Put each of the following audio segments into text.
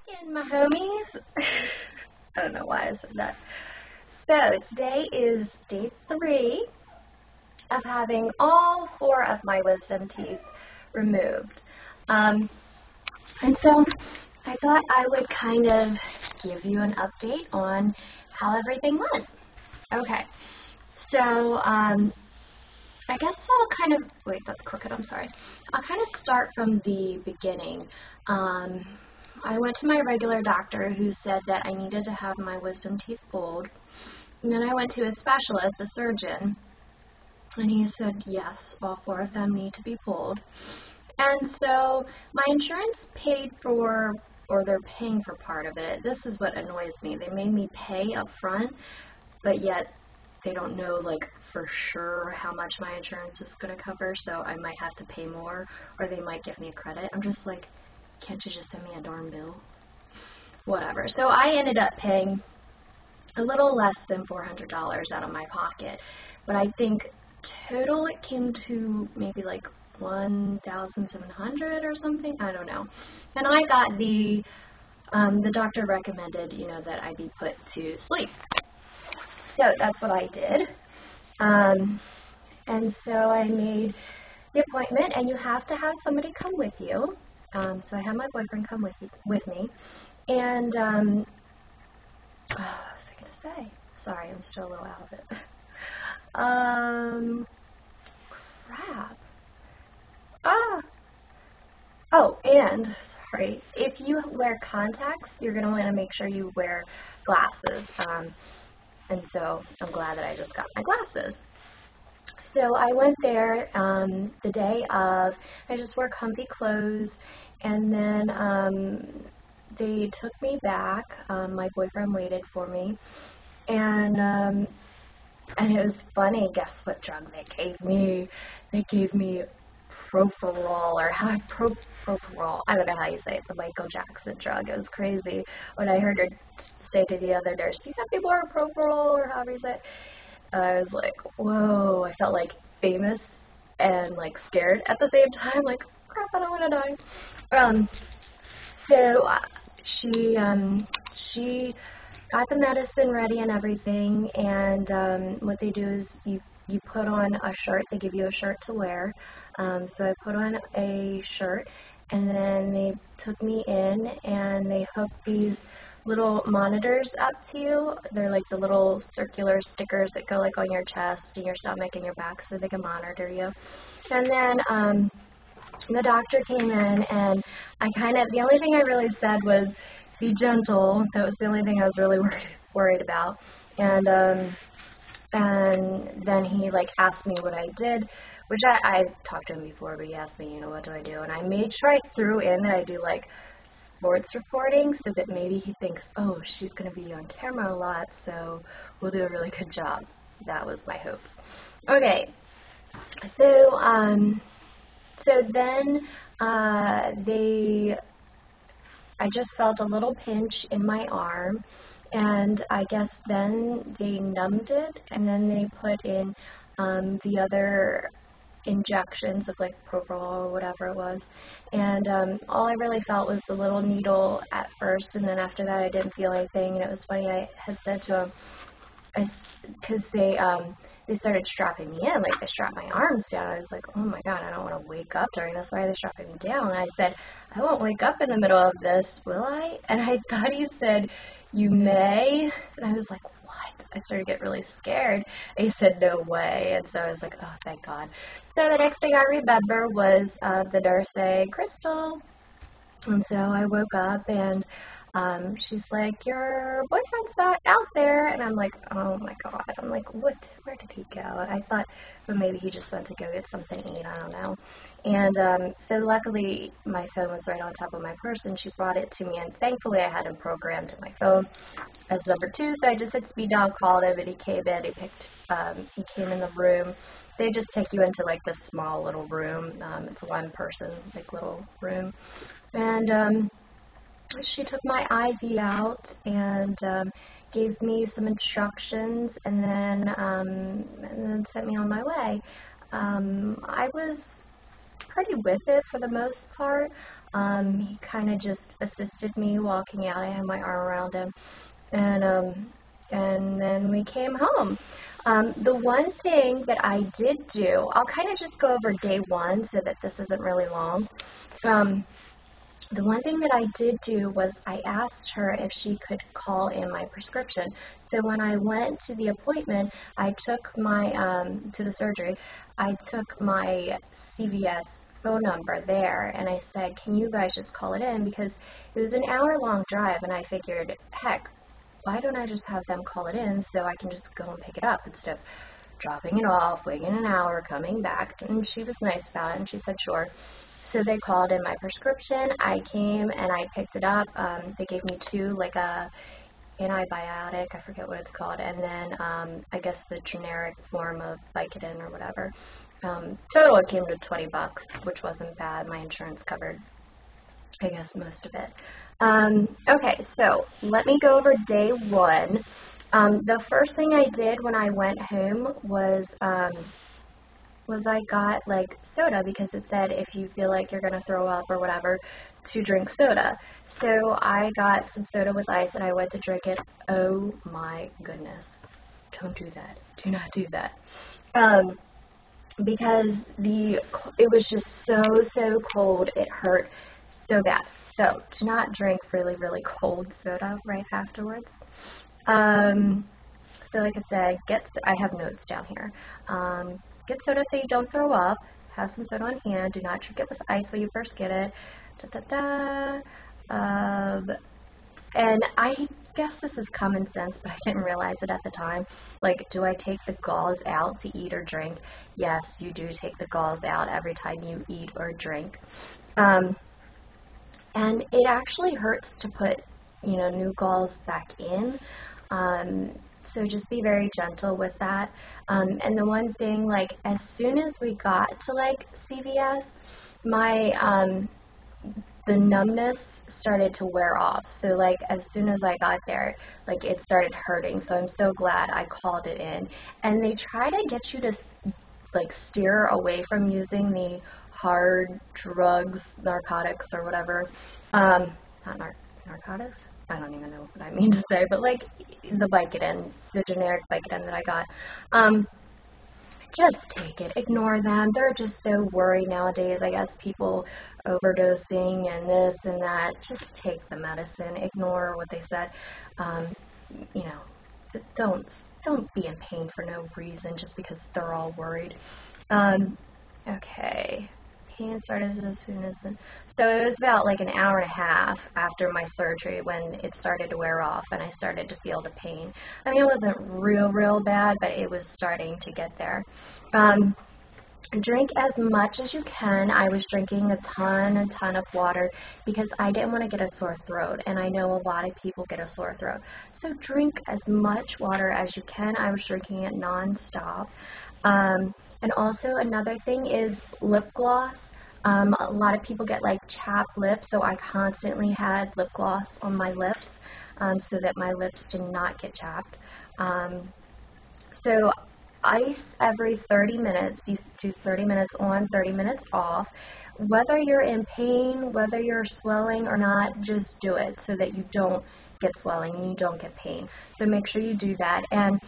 again, my homies. I don't know why I said that. So today is day 3 of having all 4 of my wisdom teeth removed. And so I thought I would kind of give you an update on how everything went. Okay, so I guess I'll kind of, wait, that's crooked, I'm sorry. I'll kind of start from the beginning. I went to my regular doctor who said that I needed to have my wisdom teeth pulled. And then I went to a specialist, a surgeon, and he said, yes, all 4 of them need to be pulled. And so my insurance paid for, or they're paying for part of it. This is what annoys me. They made me pay up front, but yet they don't know, like, for sure how much my insurance is going to cover, so I might have to pay more, or they might give me a credit. I'm just like, can't you just send me a darn bill? Whatever. So I ended up paying a little less than $400 out of my pocket, but I think total it came to maybe like $1,700 or something. I don't know. And I got the doctor recommended, that I be put to sleep. So that's what I did. And so I made the appointment, and you have to have somebody come with you. So I had my boyfriend come with me, and what was I going to say? Sorry, I'm still a little out of it. Crap. Oh, and, sorry, if you wear contacts, you're going to want to make sure you wear glasses. And so I'm glad that I just got my glasses. So I went there the day of. I just wore comfy clothes, and then they took me back. My boyfriend waited for me, and it was funny. Guess what drug they gave me? They gave me Propofol, or Propofol. I don't know how you say it. The Michael Jackson drug. It was crazy when I heard her say to the other nurse, "Do you have any more Propofol?" or however you say it. I was like, whoa, I felt like famous and like scared at the same time, like, crap, I don't want to die. So she got the medicine ready and everything, and what they do is you put on a shirt. They give you a shirt to wear. So I put on a shirt, and then they took me in, and they hooked these little monitors up to you. They're like the little circular stickers that go like on your chest and your stomach and your back, so they can monitor you. And then the doctor came in, and the only thing I really said was, be gentle. That was the only thing I was really worried about. And then he like asked me what I did, which I talked to him before, but he asked me, what do I do? And I made sure I threw in that I do like sports reporting, so that maybe he thinks, oh, she's going to be on camera a lot, so we'll do a really good job. That was my hope. Okay, so then I just felt a little pinch in my arm, and I guess then they numbed it, and then they put in the other injections of like Propofol or whatever it was, and all I really felt was the little needle at first, and then after that I didn't feel anything. And it was funny, I had said to him, because they started strapping me in, like they strapped my arms down. I was like, oh my god, I don't want to wake up during this. Why are they strapping me down? And I said, I won't wake up in the middle of this, will I? And I thought he said, you may. And I was like, what? I started to get really scared. And he said, no way. And so I was like, oh, thank God. So the next thing I remember was the nurse saying, Crystal. And so I woke up, and she's like, your boyfriend's not out there. And I'm like, oh my god. I'm like, what? Where did he go? I thought, well, maybe he just went to go get something to eat. I don't know. And so luckily my phone was right on top of my purse, and she brought it to me, and thankfully I had him programmed in my phone as number 2, so I just hit speed dial, called him, and he came in. He came in the room. They just take you into like this small little room. It's one person, like, little room. And she took my IV out and gave me some instructions, and then sent me on my way. I was pretty with it for the most part. He kind of just assisted me walking out. I had my arm around him, and then we came home. The one thing that I did do, I'll kind of just go over day one so that this isn't really long. The one thing that I did do was I asked her if she could call in my prescription. So when I went to the appointment, I took my, to the surgery, I took my CVS phone number there and I said, can you guys just call it in? Because it was an hour-long drive and I figured, heck, why don't I just have them call it in so I can just go and pick it up instead of dropping it off, waiting an hour, coming back. And she was nice about it and she said, sure. So they called in my prescription. I came and I picked it up. They gave me two, like a antibiotic, I forget what it's called, and then I guess the generic form of Vicodin or whatever. Total it came to $20, which wasn't bad. My insurance covered, I guess, most of it. Okay, so let me go over day one. The first thing I did when I went home was I got like soda because it said if you feel like you're gonna throw up or whatever to drink soda. So I got some soda with ice and I went to drink it. Oh my goodness. Don't do that. Do not do that. Because it was just so cold. It hurt so bad. So do not drink really cold soda right afterwards. So like I said, I have notes down here. Get soda so you don't throw up. Have some soda on hand. Do not drink it with ice when you first get it. And I guess this is common sense, but I didn't realize it at the time. Like, do I take the galls out to eat or drink? Yes, you do take the galls out every time you eat or drink. And it actually hurts to put, new galls back in. So just be very gentle with that. And the one thing, like, as soon as we got to, like, CVS, the numbness started to wear off. So, like, as soon as I got there, like, it started hurting. So I'm so glad I called it in. And they try to get you to, like, steer away from using the hard drugs, narcotics, or whatever. Not narcotics? I don't even know what I mean to say, but like the Vicodin, the generic Vicodin that I got. Just take it. Ignore them. They're just so worried nowadays. I guess people overdosing and this and that. Just take the medicine. Ignore what they said. Don't be in pain for no reason just because they're all worried. Okay. Pain started as soon as so it was about like an hour and a half after my surgery when it started to wear off and I started to feel the pain. I mean, it wasn't real bad, but it was starting to get there. Drink as much as you can. I was drinking a ton of water because I didn't want to get a sore throat, and I know a lot of people get a sore throat. So drink as much water as you can. I was drinking it non-stop. And also another thing is lip gloss. A lot of people get like chapped lips, so I constantly had lip gloss on my lips so that my lips did not get chapped. So ice every 30 minutes. You do 30 minutes on, 30 minutes off. Whether you're in pain, whether you're swelling or not, just do it so that you don't get swelling and you don't get pain. So make sure you do that. And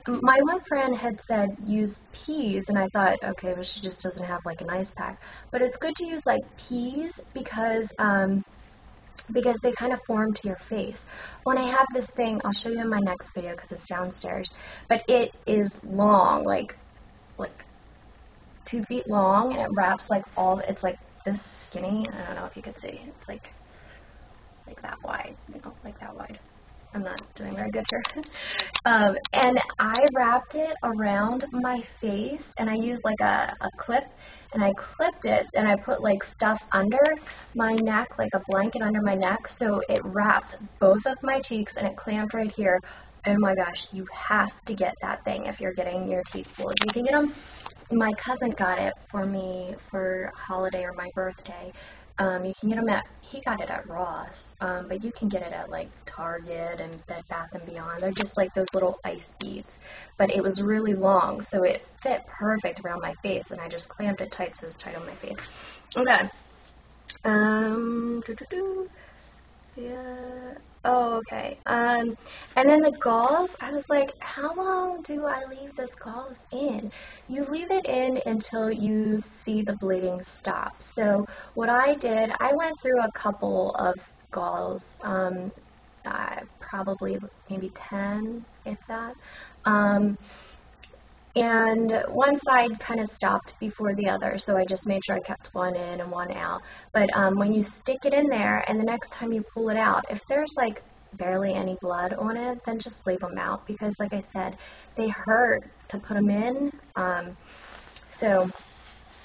my one friend had said use peas, and I thought, okay, but she just doesn't have like an ice pack. But it's good to use like peas because they kind of form to your face. When I have this thing, I'll show you in my next video because it's downstairs, but it is long, like 2 feet long, and it wraps like it's like this skinny. I don't know if you can see. It's like that wide, like that wide. I'm not doing very good here. And I wrapped it around my face, and I used like a clip, and I clipped it, and I put like stuff under my neck, like a blanket under my neck, so it wrapped both of my cheeks, and it clamped right here. Oh my gosh, you have to get that thing if you're getting your teeth pulled. You can get them. My cousin got it for me for a holiday or my birthday. You can get them he got it at Ross, but you can get it at like Target and Bed Bath & Beyond. They're just like those little ice beads, but it was really long, so it fit perfect around my face, and I just clamped it tight so it was tight on my face. Okay, Yeah. Oh, okay. And then the gauze, I was like, how long do I leave this gauze in? You leave it in until you see the bleeding stop. So what I did, I went through a couple of gauze, probably maybe 10, if that. Um, and one side kind of stopped before the other, so I just made sure I kept one in and one out. But when you stick it in there and the next time you pull it out, if there's like barely any blood on it, then just leave them out because, like I said, they hurt to put them in. So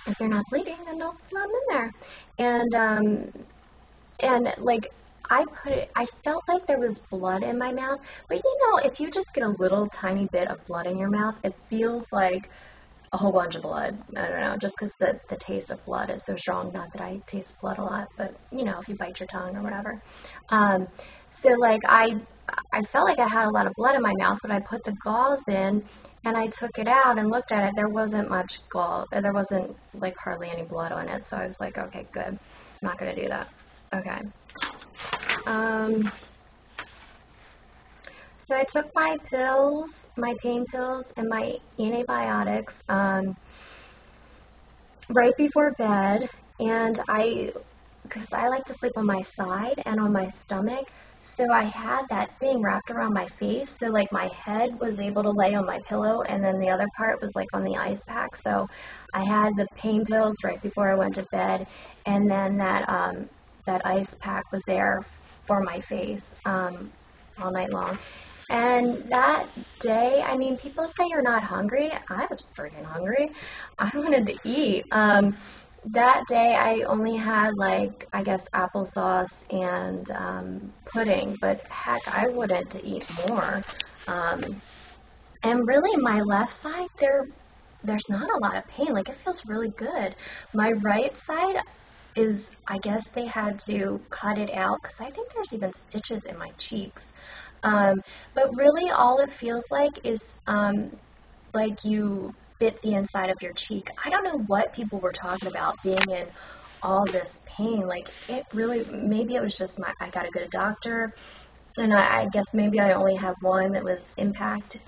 if they're not bleeding, then don't put them in there. And like I felt like there was blood in my mouth, but you know, if you just get a little tiny bit of blood in your mouth, it feels like a whole bunch of blood. I don't know, just because the taste of blood is so strong. Not that I taste blood a lot, but you know, if you bite your tongue or whatever. So like I felt like I had a lot of blood in my mouth, but I put the gauze in and I took it out and looked at it. There wasn't much gauze. There wasn't like hardly any blood on it. So I was like, okay, good. I'm not gonna do that. Okay. So I took my pills, my pain pills, and my antibiotics right before bed, and because I like to sleep on my side and on my stomach, so I had that thing wrapped around my face, so like my head was able to lay on my pillow, and then the other part was like on the ice pack. So I had the pain pills right before I went to bed, and then that ice pack was there for my face all night long. And that day, I mean, people say you're not hungry. I was freaking hungry. I wanted to eat. That day, I only had, like, I guess applesauce and pudding, but heck, I wouldn't to eat more. And really, my left side, there's not a lot of pain. Like, it feels really good. My right side is, I guess they had to cut it out because I think there's even stitches in my cheeks. But really all it feels like is like you bit the inside of your cheek. I don't know what people were talking about being in all this pain. Like it really, maybe it was just I got to go to doctor, and I guess maybe I only have one that was impacted.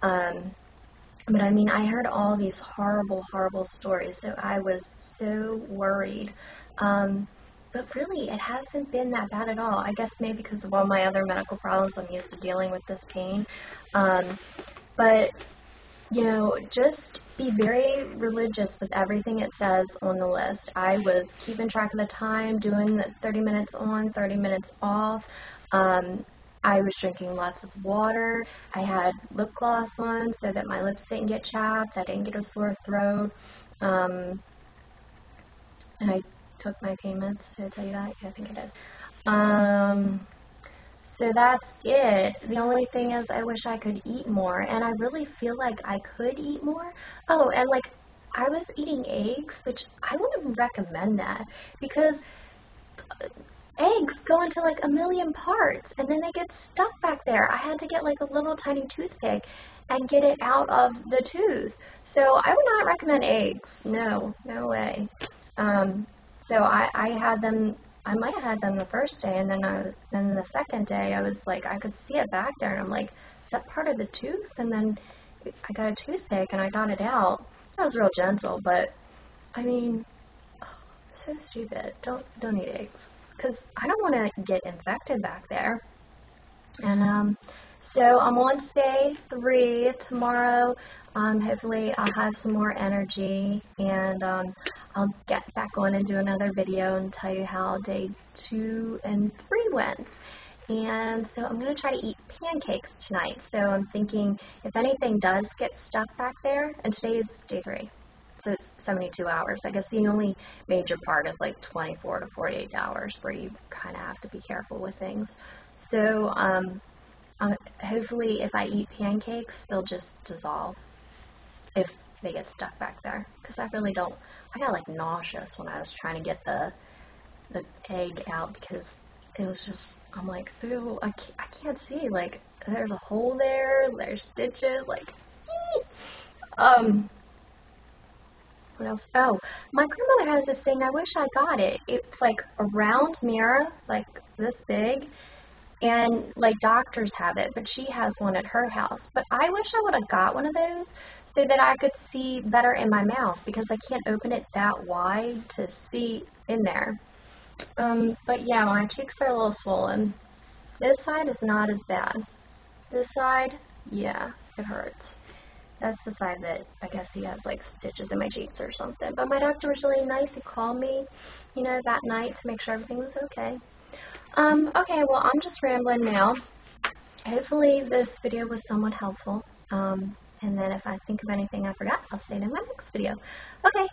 But I mean, I heard all these horrible, horrible stories, so I was so worried. But really, it hasn't been that bad at all. I guess maybe because of all my other medical problems, I'm used to dealing with this pain. But, you know, just be very religious with everything it says on the list. I was keeping track of the time, doing the 30 minutes on, 30 minutes off. I was drinking lots of water. I had lip gloss on so that my lips didn't get chapped. I didn't get a sore throat. And I took my pain meds. Did I tell you that? Yeah, I think I did. So that's it. The only thing is I wish I could eat more, and I really feel like I could eat more. Oh, and like I was eating eggs, which I wouldn't recommend that because eggs go into like a million parts and then they get stuck back there. I had to get like a little tiny toothpick and get it out of the tooth. So I would not recommend eggs. No, no way. So I had them. I might have had them the first day, and then the second day I was like, I could see it back there, and I'm like, is that part of the tooth? And then I got a toothpick and I got it out. I was real gentle, but I mean, so stupid. Don't eat eggs because I don't want to get infected back there. And so I'm on day 3 tomorrow. Hopefully I'll have some more energy, and I'll get back on and do another video and tell you how day 2 and 3 went. And so I'm going to try to eat pancakes tonight. So I'm thinking if anything does get stuck back there, and today is day 3. So it's 72 hours. I guess the only major part is like 24 to 48 hours where you kind of have to be careful with things. So hopefully if I eat pancakes, they'll just dissolve if they get stuck back there. Because I really don't, I got like nauseous when I was trying to get the egg out because it was just, I'm like, ew, I can't see. Like, there's a hole there, there's stitches, like, what else? Oh, My grandmother has this thing, I wish I got it. It's like a round mirror, like this big, and like doctors have it, but she has one at her house. But I wish I would have got one of those so that I could see better in my mouth, because I can't open it that wide to see in there. But yeah, my cheeks are a little swollen. This side is not as bad. This side, yeah, it hurts. That's the side that I guess he has like stitches in my cheeks or something. But my doctor was really nice. He called me, that night to make sure everything was okay. Okay, well, I'm just rambling now. Hopefully this video was somewhat helpful. And then if I think of anything I forgot, I'll say it in my next video. Okay,